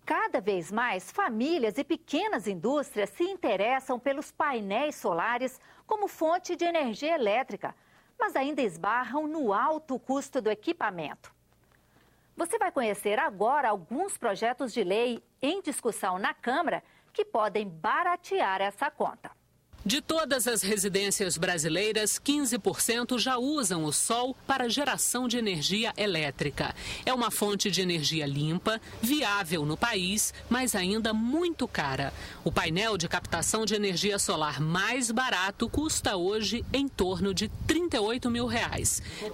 Cada vez mais, famílias e pequenas indústrias se interessam pelos painéis solares como fonte de energia elétrica, mas ainda esbarram no alto custo do equipamento. Você vai conhecer agora alguns projetos de lei em discussão na Câmara que podem baratear essa conta. De todas as residências brasileiras, 15% já usam o sol para geração de energia elétrica. É uma fonte de energia limpa, viável no país, mas ainda muito cara. O painel de captação de energia solar mais barato custa hoje em torno de R$38 mil.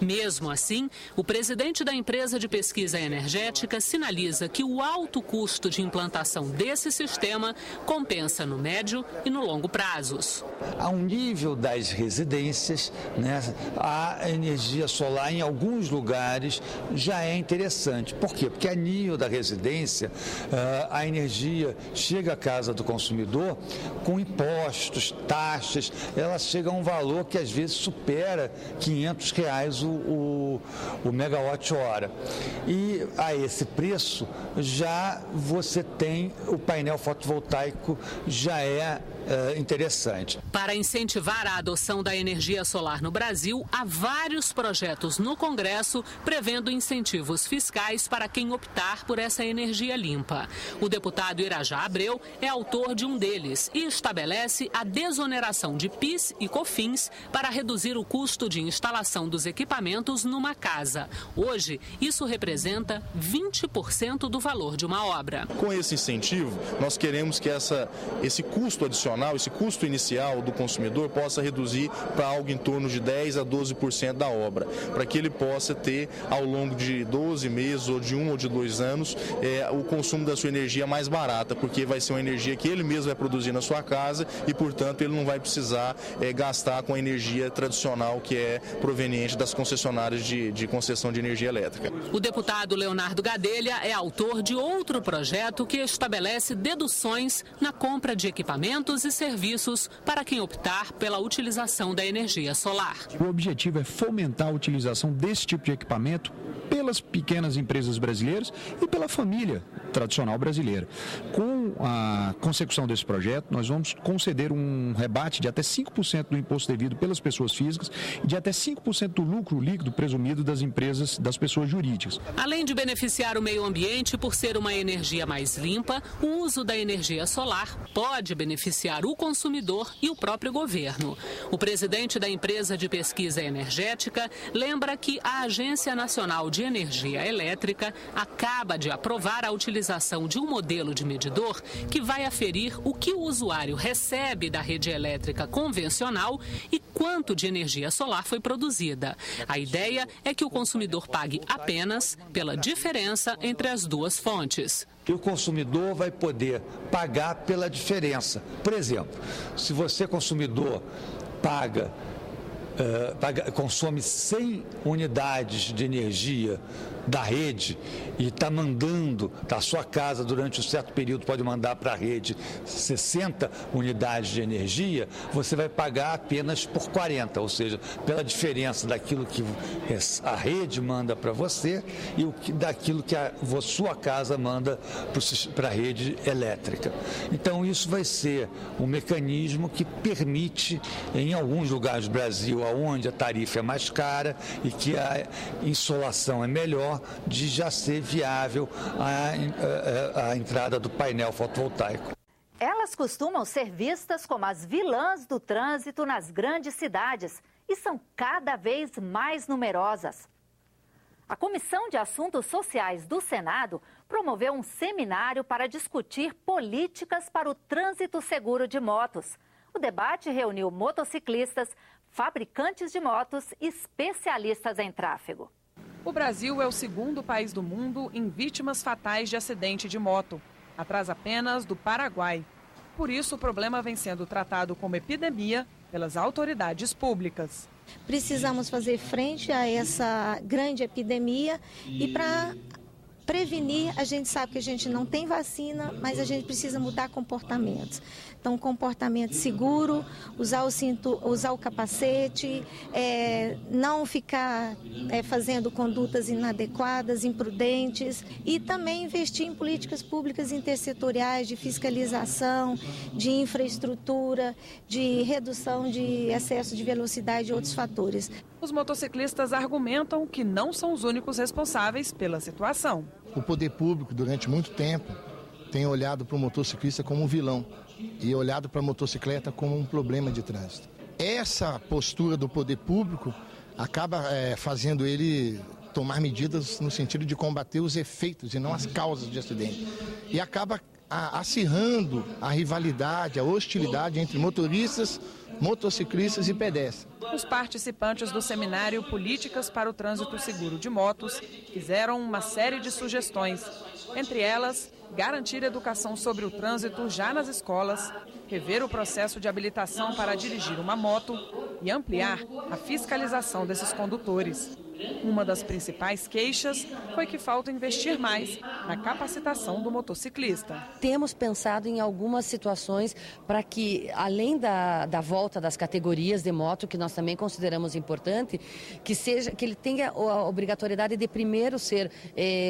Mesmo assim, o presidente da empresa de pesquisa energética sinaliza que o alto custo de implantação desse sistema compensa no médio e no longo prazos. Ao nível das residências, né, a energia solar em alguns lugares já é interessante. Por quê? Porque a nível da residência, a energia chega à casa do consumidor com impostos, taxas, ela chega a um valor que às vezes supera R$500 o megawatt-hora. E a esse preço já você tem o painel fotovoltaico, já é interessante. Para incentivar a adoção da energia solar no Brasil, há vários projetos no Congresso prevendo incentivos fiscais para quem optar por essa energia limpa. O deputado Irajá Abreu é autor de um deles e estabelece a desoneração de PIS e COFINS para reduzir o custo de instalação dos equipamentos numa casa. Hoje, isso representa 20% do valor de uma obra. Com esse incentivo, nós queremos que esse custo adicional, esse custo inicial do consumidor possa reduzir para algo em torno de 10% a 12% da obra, para que ele possa ter ao longo de 12 meses ou de 1 ou de 2 anos o consumo da sua energia mais barata, porque vai ser uma energia que ele mesmo vai produzir na sua casa e, portanto, ele não vai precisar gastar com a energia tradicional que é proveniente das concessionárias de concessão de energia elétrica. O deputado Leonardo Gadelha é autor de outro projeto que estabelece deduções na compra de equipamentos e serviços para quem optar pela utilização da energia solar. O objetivo é fomentar a utilização desse tipo de equipamento pelas pequenas empresas brasileiras e pela família tradicional brasileira. Com a consecução desse projeto, nós vamos conceder um rebate de até 5% do imposto devido pelas pessoas físicas e de até 5% do lucro líquido presumido das empresas, das pessoas jurídicas. Além de beneficiar o meio ambiente por ser uma energia mais limpa, o uso da energia solar pode beneficiar o consumidor e o próprio governo. O presidente da empresa de pesquisa energética lembra que a Agência Nacional de Energia Elétrica acaba de aprovar a utilização de um modelo de medidor que vai aferir o que o usuário recebe da rede elétrica convencional e quanto de energia solar foi produzida. A ideia é que o consumidor pague apenas pela diferença entre as duas fontes. E o consumidor vai poder pagar pela diferença. Por exemplo, se você, consumidor, consome 100 unidades de energia da rede e está mandando da sua casa durante um certo período, pode mandar para a rede 60 unidades de energia, você vai pagar apenas por 40, ou seja, pela diferença daquilo que a rede manda para você e daquilo que a sua casa manda para a rede elétrica. Então isso vai ser um mecanismo que permite, em alguns lugares do Brasil, onde a tarifa é mais cara e que a insolação é melhor, de já ser viável a entrada do painel fotovoltaico. Elas costumam ser vistas como as vilãs do trânsito nas grandes cidades e são cada vez mais numerosas. A Comissão de Assuntos Sociais do Senado promoveu um seminário para discutir políticas para o trânsito seguro de motos. O debate reuniu motociclistas, fabricantes de motos e especialistas em tráfego. O Brasil é o segundo país do mundo em vítimas fatais de acidente de moto, atrás apenas do Paraguai. Por isso, o problema vem sendo tratado como epidemia pelas autoridades públicas. Precisamos fazer frente a essa grande epidemia e para prevenir, a gente sabe que a gente não tem vacina, mas a gente precisa mudar comportamentos. Então, comportamento seguro, usar o cinto, usar o capacete, não ficar fazendo condutas inadequadas, imprudentes, e também investir em políticas públicas intersetoriais de fiscalização, de infraestrutura, de redução de excesso de velocidade e outros fatores. Os motociclistas argumentam que não são os únicos responsáveis pela situação. O poder público, durante muito tempo, tem olhado para o motociclista como um vilão e olhado para a motocicleta como um problema de trânsito. Essa postura do poder público acaba fazendo ele tomar medidas no sentido de combater os efeitos e não as causas de acidente. E acaba acirrando a rivalidade, a hostilidade entre motoristas, motociclistas e pedestres. Os participantes do seminário Políticas para o Trânsito Seguro de Motos fizeram uma série de sugestões. Entre elas, garantir educação sobre o trânsito já nas escolas, rever o processo de habilitação para dirigir uma moto e ampliar a fiscalização desses condutores. Uma das principais queixas foi que falta investir mais na capacitação do motociclista. Temos pensado em algumas situações para que, além da volta das categorias de moto, que nós também consideramos importante, que ele tenha a obrigatoriedade de primeiro ser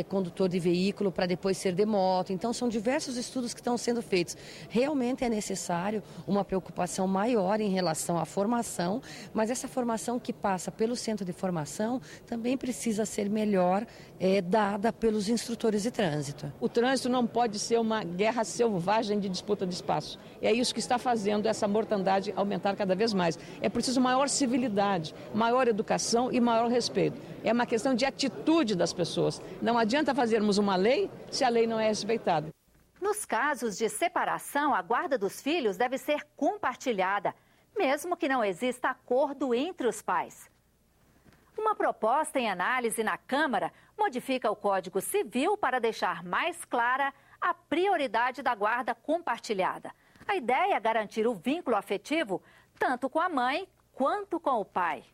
condutor de veículo para depois ser de moto. Então, são diversos estudos que estão sendo feitos. Realmente é necessário uma preocupação maior em relação à formação, mas essa formação que passa pelo centro de formação também precisa ser melhor dada pelos instrutores de trânsito. O trânsito não pode ser uma guerra selvagem de disputa de espaço. É isso que está fazendo essa mortandade aumentar cada vez mais. É preciso maior civilidade, maior educação e maior respeito. É uma questão de atitude das pessoas. Não adianta fazermos uma lei se a lei não é respeitada. Nos casos de separação, a guarda dos filhos deve ser compartilhada, mesmo que não exista acordo entre os pais. Uma proposta em análise na Câmara modifica o Código Civil para deixar mais clara a prioridade da guarda compartilhada. A ideia é garantir o vínculo afetivo tanto com a mãe quanto com o pai.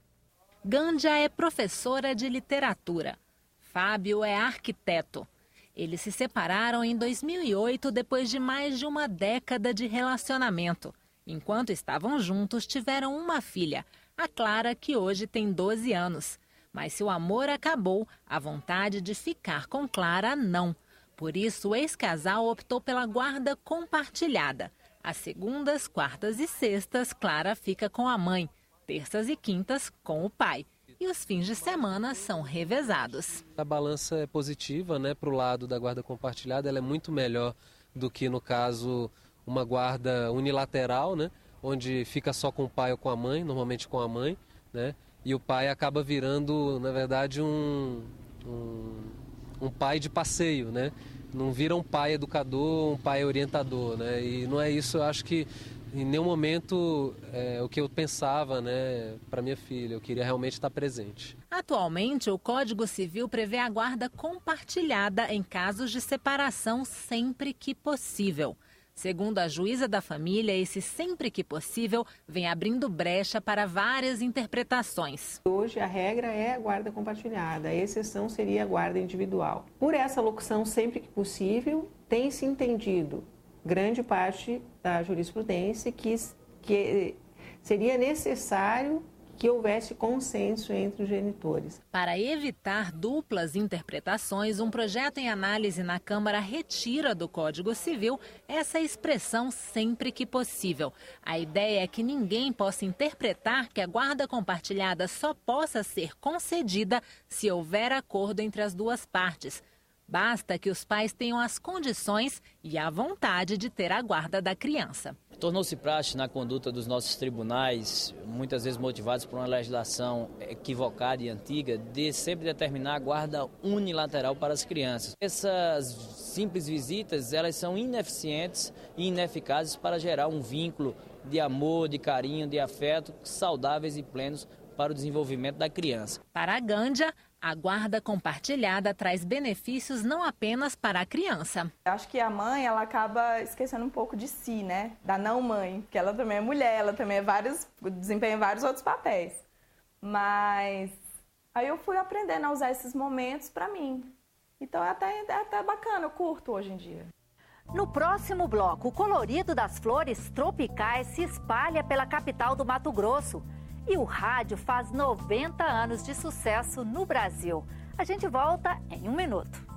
Gândia é professora de literatura. Fábio é arquiteto. Eles se separaram em 2008 depois de mais de uma década de relacionamento. Enquanto estavam juntos, tiveram uma filha, a Clara, que hoje tem 12 anos. Mas se o amor acabou, a vontade de ficar com Clara não. Por isso, o ex-casal optou pela guarda compartilhada. Às segundas, quartas e sextas, Clara fica com a mãe. Terças e quintas, com o pai. E os fins de semana são revezados. A balança é positiva, né, para o lado da guarda compartilhada. Ela é muito melhor do que, no caso, uma guarda unilateral, né, onde fica só com o pai ou com a mãe, normalmente com a mãe, né, e o pai acaba virando, na verdade, um pai de passeio, né, não vira um pai educador, um pai orientador, né, e não é isso. Eu acho que em nenhum momento o que eu pensava, né, para minha filha. Eu queria realmente estar presente. Atualmente, o Código Civil prevê a guarda compartilhada em casos de separação sempre que possível. Segundo a juíza da família, esse sempre que possível vem abrindo brecha para várias interpretações. Hoje a regra é a guarda compartilhada, a exceção seria a guarda individual. Por essa locução sempre que possível, tem-se entendido grande parte da jurisprudência que seria necessário que houvesse consenso entre os genitores. Para evitar duplas interpretações, um projeto em análise na Câmara retira do Código Civil essa expressão sempre que possível. A ideia é que ninguém possa interpretar que a guarda compartilhada só possa ser concedida se houver acordo entre as duas partes. Basta que os pais tenham as condições e a vontade de ter a guarda da criança. Tornou-se praxe na conduta dos nossos tribunais, muitas vezes motivados por uma legislação equivocada e antiga, de sempre determinar a guarda unilateral para as crianças. Essas simples visitas, elas são ineficientes e ineficazes para gerar um vínculo de amor, de carinho, de afeto, saudáveis e plenos para o desenvolvimento da criança. Para a Gândia, a guarda compartilhada traz benefícios não apenas para a criança. Eu acho que a mãe, ela acaba esquecendo um pouco de si, né? Da não mãe, porque ela também é mulher, ela também desempenha vários outros papéis. Mas aí eu fui aprendendo a usar esses momentos para mim. Então é até bacana, eu curto hoje em dia. No próximo bloco, o colorido das flores tropicais se espalha pela capital do Mato Grosso. E o rádio faz 90 anos de sucesso no Brasil. A gente volta em um minuto.